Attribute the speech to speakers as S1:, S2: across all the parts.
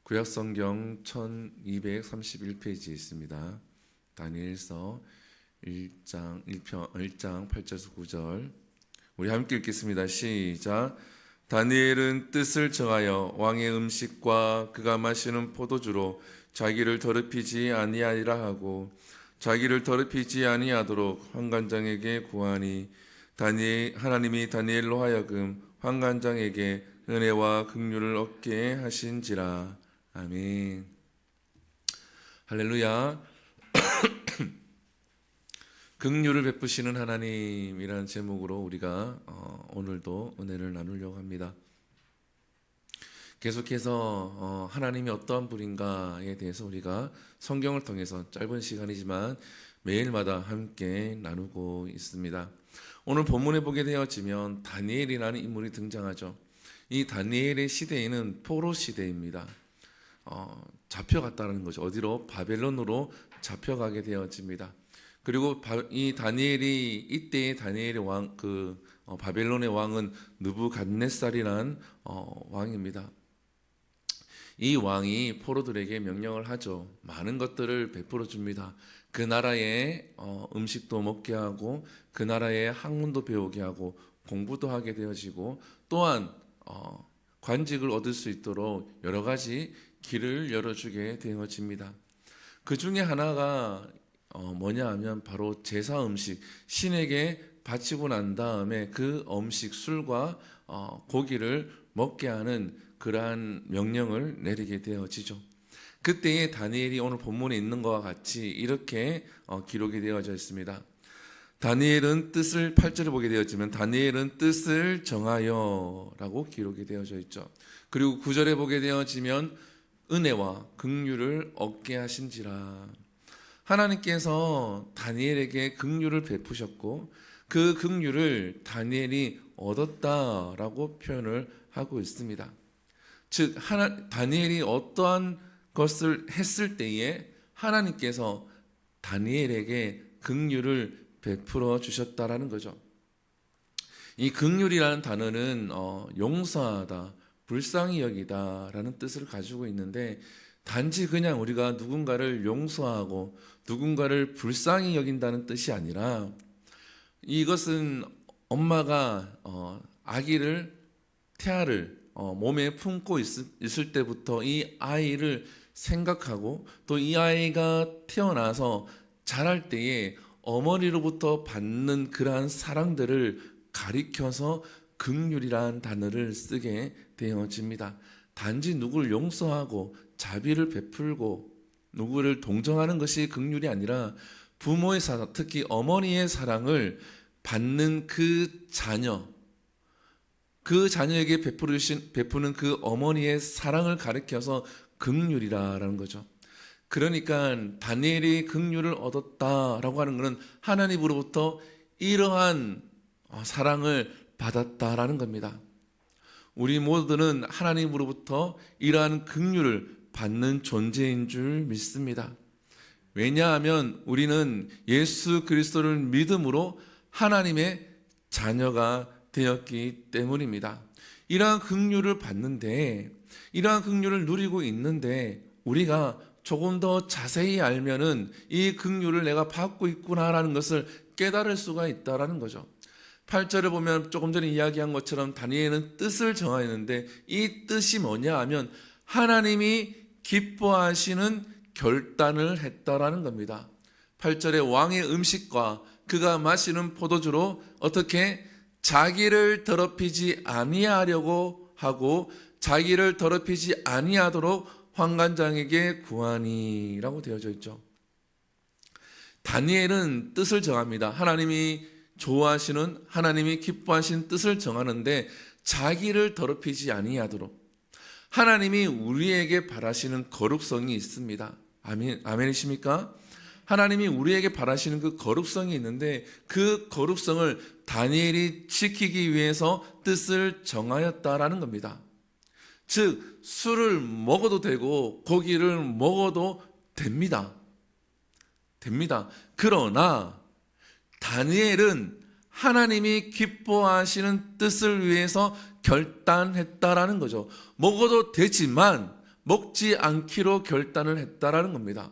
S1: 구약성경 1231페이지에 있습니다. 다니엘서 1장 8절에서 9절 우리 함께 읽겠습니다. 시작. 다니엘은 뜻을 정하여 왕의 음식과 그가 마시는 포도주로 자기를 더럽히지 아니하리라 하고 자기를 더럽히지 아니하도록 환관장에게 구하니 하나님이 다니엘로 하여금 환관장에게 은혜와 긍휼을 얻게 하신지라. 아멘. 할렐루야. 긍휼을 베푸시는 하나님이라는 제목으로 우리가 오늘도 은혜를 나누려고 합니다. 계속해서 하나님이 어떠한 분인가에 대해서 우리가 성경을 통해서 짧은 시간이지만 매일마다 함께 나누고 있습니다. 오늘 본문에 보게 되어지면 다니엘이라는 인물이 등장하죠. 이 다니엘의 시대에는 포로 시대입니다. 잡혀갔다는 거죠. 어디로? 바벨론으로 잡혀가게 되어집니다. 그리고 이 다니엘이 이때의 다니엘의 왕, 바벨론의 왕은 느부갓네살이라는 왕입니다. 이 왕이 포로들에게 명령을 하죠. 많은 것들을 베풀어 줍니다. 그 나라의 음식도 먹게 하고 그 나라의 학문도 배우게 하고 공부도 하게 되어지고 또한 관직을 얻을 수 있도록 여러 가지 길을 열어주게 되어집니다. 그 중에 하나가 뭐냐 하면 바로 제사 음식, 신에게 바치고 난 다음에 그 음식, 술과 고기를 먹게 하는 그러한 명령을 내리게 되어지죠. 그때의 다니엘이 오늘 본문에 있는 것과 같이 이렇게 기록이 되어져 있습니다. 다니엘은 뜻을 8절에 보게 되었지만 다니엘은 뜻을 정하여 라고 기록이 되어져 있죠. 그리고 9절에 보게 되어지면 은혜와 긍휼을 얻게 하신지라. 하나님께서 다니엘에게 긍휼을 베푸셨고 그 긍휼을 다니엘이 얻었다라고 표현을 하고 있습니다. 즉 다니엘이 어떠한 것을 했을 때에 하나님께서 다니엘에게 긍휼을 베풀어 주셨다라는 거죠. 이 긍휼이라는 단어는 용서하다, 불쌍히 여기다라는 뜻을 가지고 있는데 단지 그냥 우리가 누군가를 용서하고 누군가를 불쌍히 여긴다는 뜻이 아니라 이것은 엄마가 태아를 몸에 품고 있을 때부터 이 아이를 생각하고 또 이 아이가 태어나서 자랄 때에 어머니로부터 받는 그러한 사랑들을 가리켜서 긍휼이라는 단어를 쓰게 되어집니다. 단지 누구를 용서하고 자비를 베풀고 누구를 동정하는 것이 긍휼이 아니라 부모의 사랑, 특히 어머니의 사랑을 받는 그 자녀에게 베푸는 그 어머니의 사랑을 가리켜서 긍휼이라는 거죠. 그러니까 다니엘이 긍휼을 얻었다라고 하는 것은 하나님으로부터 이러한 사랑을 받았다라는 겁니다. 우리 모두는 하나님으로부터 이러한 긍휼을 받는 존재인 줄 믿습니다. 왜냐하면 우리는 예수 그리스도를 믿음으로 하나님의 자녀가 되었기 때문입니다. 이러한 긍휼을 받는데, 이러한 긍휼을 누리고 있는데 우리가 조금 더 자세히 알면은 이 긍휼을 내가 받고 있구나라는 것을 깨달을 수가 있다라는 거죠. 8절을 보면 조금 전에 이야기한 것처럼 다니엘은 뜻을 정하였는데 이 뜻이 뭐냐 하면 하나님이 기뻐하시는 결단을 했다라는 겁니다. 8절에 왕의 음식과 그가 마시는 포도주로 어떻게 자기를 더럽히지 아니하려고 하고 자기를 더럽히지 아니하도록 환관장에게 구하니라고 되어져 있죠. 다니엘은 뜻을 정합니다. 하나님이 좋아하시는, 하나님이 기뻐하시는 뜻을 정하는데 자기를 더럽히지 아니하도록 하나님이 우리에게 바라시는 거룩성이 있습니다. 아멘이십니까? 하나님이 우리에게 바라시는 그 거룩성이 있는데 그 거룩성을 다니엘이 지키기 위해서 뜻을 정하였다라는 겁니다. 즉 술을 먹어도 되고 고기를 먹어도 됩니다. 그러나 다니엘은 하나님이 기뻐하시는 뜻을 위해서 결단했다라는 거죠. 먹어도 되지만 먹지 않기로 결단을 했다라는 겁니다.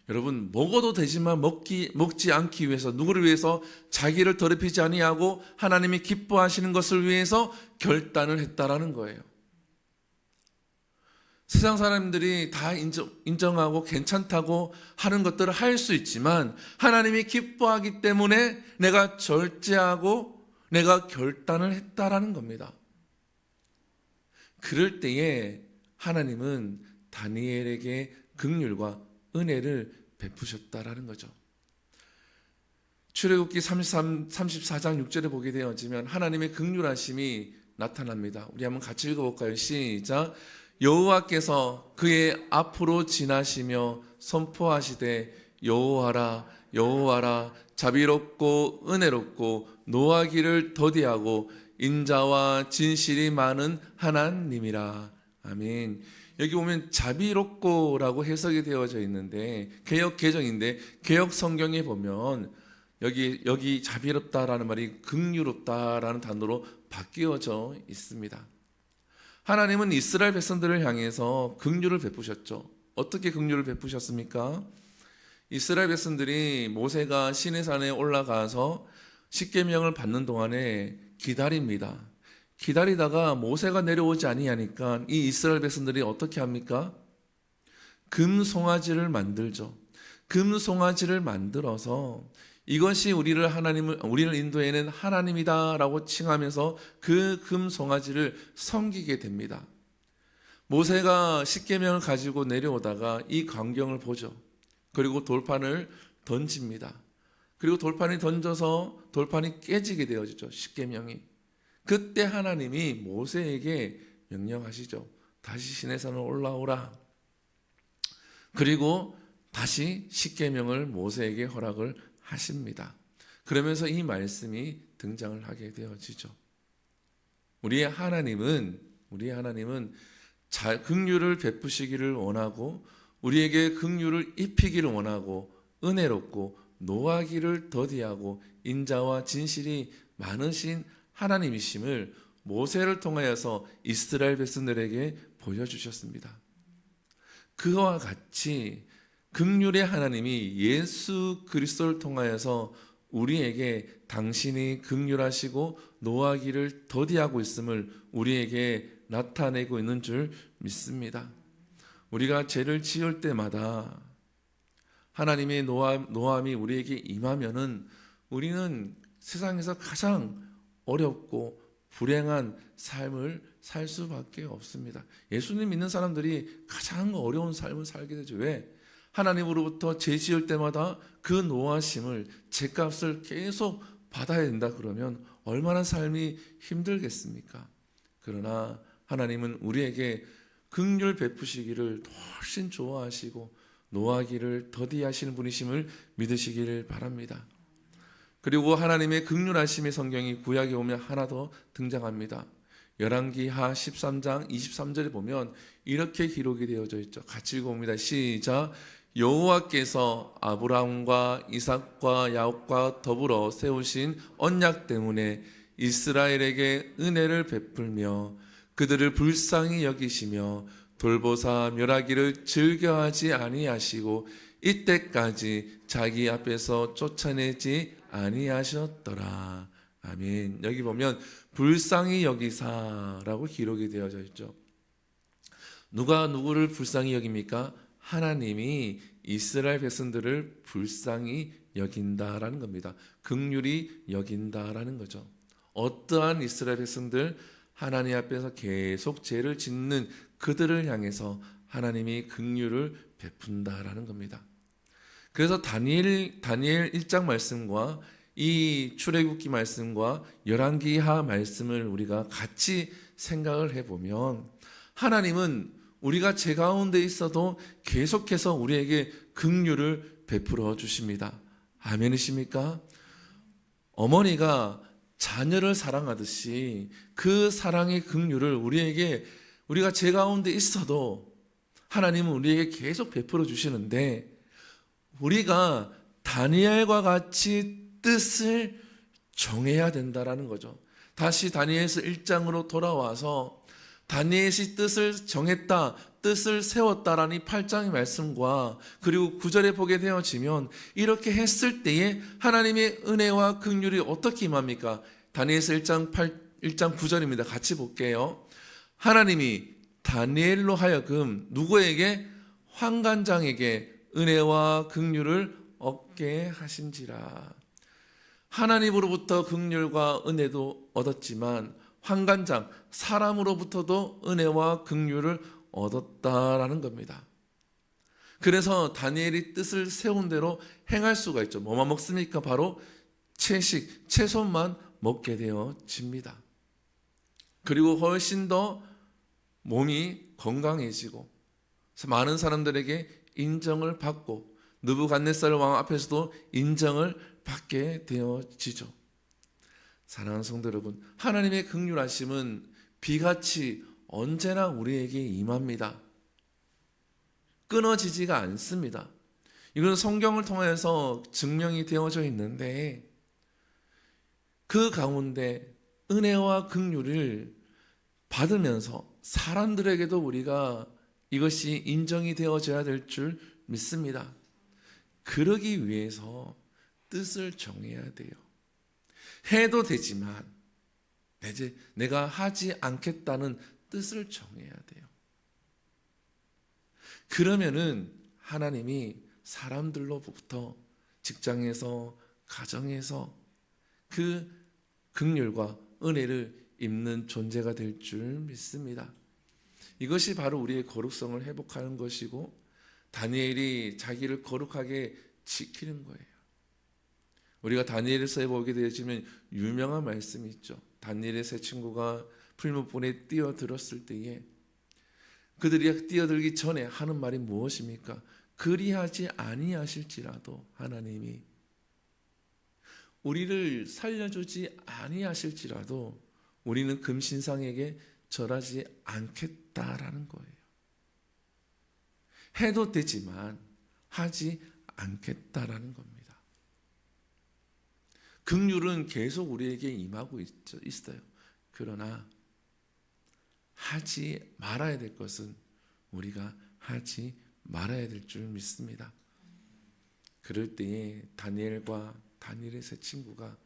S1: 여러분, 먹어도 되지만 먹지 않기 위해서, 누구를 위해서? 자기를 더럽히지 아니하고 하나님이 기뻐하시는 것을 위해서 결단을 했다라는 거예요. 세상 사람들이 다 인정하고 괜찮다고 하는 것들을 할 수 있지만 하나님이 기뻐하기 때문에 내가 절제하고 내가 결단을 했다라는 겁니다. 그럴 때에 하나님은 다니엘에게 긍휼과 은혜를 베푸셨다라는 거죠. 출애굽기 34장 6절에 보게 되어지면 하나님의 긍휼하심이 나타납니다. 우리 한번 같이 읽어볼까요? 시작. 여호와께서 그의 앞으로 지나시며 선포하시되 여호와라 여호와라 자비롭고 은혜롭고 노하기를 더디하고 인자와 진실이 많은 하나님이라. 아멘. 여기 보면 자비롭고라고 해석이 되어져 있는데 개역 개정인데 개역 성경에 보면 여기 자비롭다라는 말이 긍휼롭다라는 단어로 바뀌어져 있습니다. 하나님은 이스라엘 백성들을 향해서 긍휼을 베푸셨죠. 어떻게 긍휼을 베푸셨습니까? 이스라엘 백성들이 모세가 시내산에 올라가서 십계명을 받는 동안에 기다립니다. 기다리다가 모세가 내려오지 아니하니까 이 이스라엘 백성들이 어떻게 합니까? 금송아지를 만들죠. 금송아지를 만들어서 이것이 우리를 인도해낸 하나님이다라고 칭하면서 그 금송아지를 섬기게 됩니다. 모세가 십계명을 가지고 내려오다가 이 광경을 보죠. 그리고 돌판을 던집니다. 그리고 돌판이 던져서 돌판이 깨지게 되어지죠. 십계명이. 그때 하나님이 모세에게 명령하시죠. 다시 시내산을 올라오라. 그리고 다시 십계명을 모세에게 허락을 하십니다. 그러면서 이 말씀이 등장을 하게 되어지죠. 우리의 하나님은 긍휼을 베푸시기를 원하고 우리에게 긍휼을 입히기를 원하고 은혜롭고 노하기를 더디하고 인자와 진실이 많으신 하나님이심을 모세를 통하여서 이스라엘 백성들에게 보여주셨습니다. 그와 같이 긍휼의 하나님이 예수 그리스도를 통하여서 우리에게 당신이 긍휼하시고 노하기를 더디하고 있음을 우리에게 나타내고 있는 줄 믿습니다. 우리가 죄를 지을 때마다 하나님의 노함이 우리에게 임하면은 우리는 세상에서 가장 어렵고 불행한 삶을 살 수밖에 없습니다. 예수님 믿는 사람들이 가장 어려운 삶을 살게 되죠. 왜? 하나님으로부터 죄 지을 때마다 그 노하심을, 죄값을 계속 받아야 된다 그러면 얼마나 삶이 힘들겠습니까? 그러나 하나님은 우리에게 긍휼 베푸시기를 훨씬 좋아하시고 노하기를 더디하시는 분이심을 믿으시기를 바랍니다. 그리고 하나님의 긍휼하심의 성경이 구약에 오면 하나 더 등장합니다. 열왕기하 13장 23절에 보면 이렇게 기록이 되어져 있죠. 같이 읽어봅니다. 시작. 여호와께서 아브라함과 이삭과 야곱과 더불어 세우신 언약 때문에 이스라엘에게 은혜를 베풀며 그들을 불쌍히 여기시며 돌보사 멸하기를 즐겨하지 아니하시고 이때까지 자기 앞에서 쫓아내지 아니하셨더라. 아멘. 여기 보면 불쌍히 여기사라고 기록이 되어져 있죠. 누가 누구를 불쌍히 여깁니까? 하나님이 이스라엘 백성들을 불쌍히 여긴다라는 겁니다. 긍휼히 여긴다라는 거죠. 어떠한 이스라엘 백성들, 하나님 앞에서 계속 죄를 짓는 그들을 향해서 하나님이 긍휼을 베푼다라는 겁니다. 그래서 다니엘 1장 말씀과 이 출애굽기 말씀과 열왕기하 말씀을 우리가 같이 생각을 해보면 하나님은 우리가 죄 가운데 있어도 계속해서 우리에게 긍휼을 베풀어 주십니다. 아멘이십니까? 어머니가 자녀를 사랑하듯이 그 사랑의 긍휼을 우리가 죄 가운데 있어도 하나님은 우리에게 계속 베풀어 주시는데 우리가 다니엘과 같이 뜻을 정해야 된다라는 거죠. 다시 다니엘서 1장으로 돌아와서 다니엘이 뜻을 정했다. 뜻을 세웠다라는 이 8장의 말씀과 그리고 9절에 보게 되어지면 이렇게 했을 때에 하나님의 은혜와 긍휼이 어떻게 임합니까? 다니엘서 1장 9절입니다. 같이 볼게요. 하나님이 다니엘로 하여금 누구에게? 환관장에게 은혜와 긍휼을 얻게 하신지라. 하나님으로부터 긍휼과 은혜도 얻었지만 환관장 사람으로부터도 은혜와 긍휼을 얻었다라는 겁니다. 그래서 다니엘이 뜻을 세운 대로 행할 수가 있죠. 뭐만 먹습니까? 바로 채식, 채소만 먹게 되어집니다. 그리고 훨씬 더 몸이 건강해지고 많은 사람들에게 인정을 받고 느부갓네살 왕 앞에서도 인정을 받게 되어지죠. 사랑하는 성도 여러분, 하나님의 긍휼하심은 비같이 언제나 우리에게 임합니다. 끊어지지가 않습니다. 이건 성경을 통해서 증명이 되어져 있는데 그 가운데 은혜와 긍휼을 받으면서 사람들에게도 우리가 이것이 인정이 되어져야 될 줄 믿습니다. 그러기 위해서 뜻을 정해야 돼요. 해도 되지만 이제 내가 하지 않겠다는 뜻을 정해야 돼요. 그러면은 하나님이 사람들로부터 직장에서 가정에서 그 긍휼과 은혜를 입는 존재가 될 줄 믿습니다. 이것이 바로 우리의 거룩성을 회복하는 것이고 다니엘이 자기를 거룩하게 지키는 거예요. 우리가 다니엘서에 보게 되어지면 유명한 말씀이 있죠. 다니엘의 세 친구가 풀무불에 뛰어들었을 때에 그들이 뛰어들기 전에 하는 말이 무엇입니까? 그리하지 아니하실지라도 하나님이 우리를 살려주지 아니하실지라도 우리는 금신상에게 절하지 않겠다라는 거예요. 해도 되지만 하지 않겠다라는 겁니다. 긍휼은 계속 우리에게 임하고 있어요. 그러나 하지 말아야 될 것은 우리가 하지 말아야 될 줄 믿습니다. 그럴 때에 다니엘과 다니엘의 세 친구가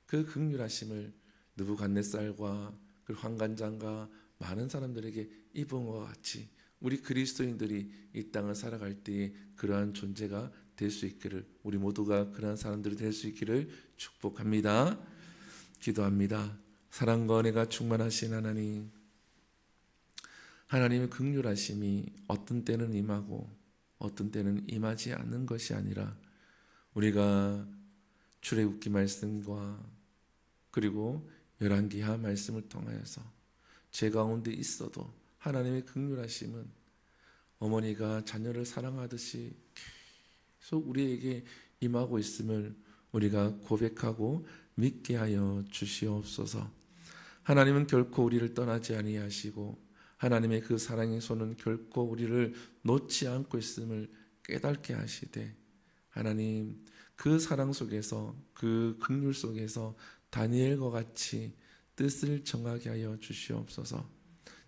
S1: 그 긍휼하심을 느부갓네살과 그 환관장과 많은 사람들에게 입은 것 같이 우리 그리스도인들이 이 땅을 살아갈 때에 그러한 존재가 될 수 있기를, 우리 모두가 그러한 사람들이 될 수 있기를 축복합니다. 기도합니다. 사랑과 은혜가 충만하신 하나님, 하나님의 긍휼하심이 어떤 때는 임하고 어떤 때는 임하지 않는 것이 아니라 우리가 출애굽기 말씀과 그리고 열왕기하 말씀을 통하여서 제 가운데 있어도 하나님의 긍휼하심은 어머니가 자녀를 사랑하듯이 계속 우리에게 임하고 있음을 우리가 고백하고 믿게 하여 주시옵소서. 하나님은 결코 우리를 떠나지 아니하시고 하나님의 그 사랑의 손은 결코 우리를 놓지 않고 있음을 깨닫게 하시되 하나님 그 사랑 속에서 그 긍휼 속에서 다니엘과 같이 뜻을 정하게 하여 주시옵소서.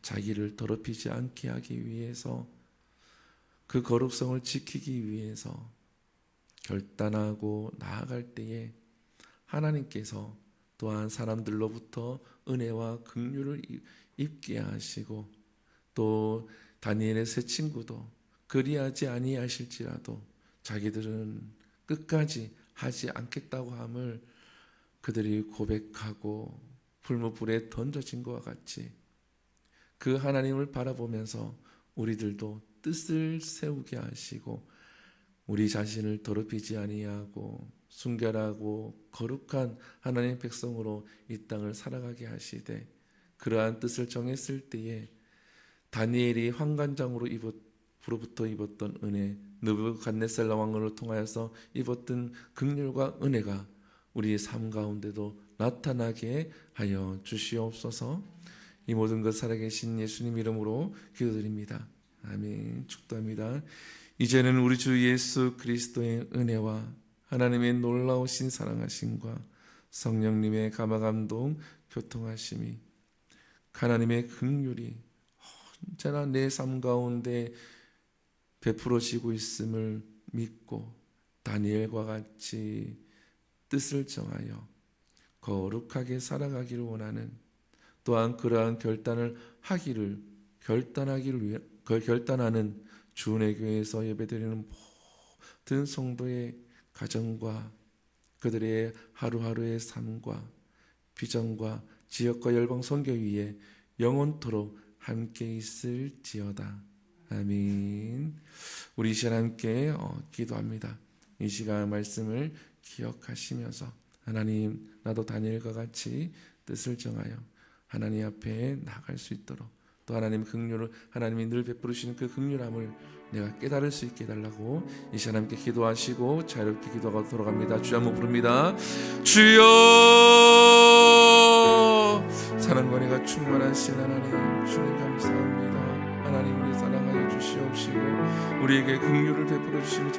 S1: 자기를 더럽히지 않게 하기 위해서 그 거룩성을 지키기 위해서 결단하고 나아갈 때에 하나님께서 또한 사람들로부터 은혜와 긍휼을 입게 하시고 또 다니엘의 세 친구도 그리하지 아니하실지라도 자기들은 끝까지 하지 않겠다고 함을 그들이 고백하고 풀무불에 던져진 것과 같이 그 하나님을 바라보면서 우리들도 뜻을 세우게 하시고 우리 자신을 더럽히지 아니하고 순결하고 거룩한 하나님의 백성으로 이 땅을 살아가게 하시되 그러한 뜻을 정했을 때에 다니엘이 환관장으로부터 입었던 은혜, 느부갓네살 왕을 통하여서 입었던 긍휼과 은혜가 우리의 삶 가운데도 나타나게 하여 주시옵소서. 이 모든 것 살아계신 예수님 이름으로 기도드립니다. 아멘. 축도합니다. 이제는 우리 주 예수 그리스도의 은혜와 하나님의 놀라우신 사랑하심과 성령님의 감화감동 교통하심이 하나님의 긍휼이 언제나 내 삶 가운데 베풀어지고 있음을 믿고 다니엘과 같이 뜻을 정하여 거룩하게 살아가기를 원하는, 또한 그러한 결단을 하기를 결단하는 주은혜 교회에서 예배드리는 모든 성도의 가정과 그들의 하루하루의 삶과 비전과 지역과 열방 선교 위에 영원토록 함께 있을지어다. 아멘. 우리 이 시간 함께 기도합니다. 이 시간 말씀을 기억하시면서 하나님, 나도 다니엘과 같이 뜻을 정하여 하나님 앞에 나갈 수 있도록, 또 하나님의 긍휼을, 하나님이 늘 베풀으시는 그 긍휼함을 내가 깨달을 수 있게 해달라고 이 시간 함께 기도하시고 자유롭게 기도하고 돌아갑니다. 주여 한번 부릅니다. 주여, 사랑과 은혜가 충만하신 하나님, 주님 감사합니다. 하나님, 우리 사랑하여 주시옵시고 우리에게 긍휼을 베풀어 주시는